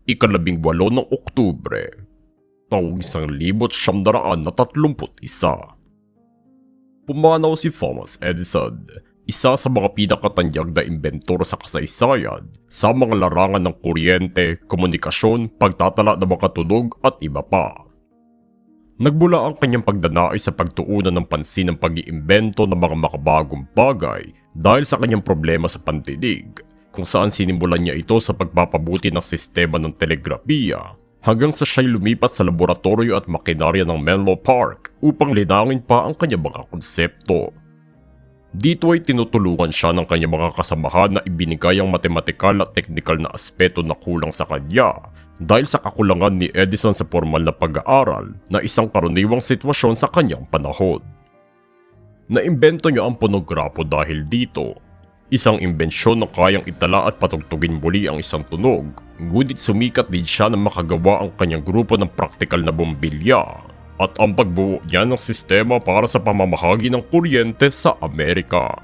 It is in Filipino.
Ikalabing-walo ng Oktubre, taong 1931. Pumanaw si Thomas Edison, isa sa mga pinakatanyag na inbentor sa kasaysayan sa mga larangan ng kuryente, komunikasyon, pagtatala ng mga tunog at iba pa. Nagmula ang kanyang pagdanais sa pagtuunan ng pansin ng pag-iimbento ng mga makabagong bagay dahil sa kanyang problema sa pandinig, kung saan sinimulan niya ito sa pagpapabuti ng sistema ng telegrafiya hanggang sa siya'y lumipat sa laboratorio at makinarya ng Menlo Park upang linangin pa ang kanyang mga konsepto. Dito ay tinutulungan siya ng kanyang mga kasamahan na ibinigay ang matematikal at teknikal na aspeto na kulang sa kanya dahil sa kakulangan ni Edison sa formal na pag-aaral na isang karaniwang sitwasyon sa kanyang panahon. Naimbento niya ang ponograpo dahil dito, isang imbensyon na kayang itala at patugtugin muli ang isang tunog, ngunit sumikat din siya na makagawa ang kanyang grupo ng praktikal na bombilya at ang pagbuo niya ng sistema para sa pamamahagi ng kuryente sa Amerika.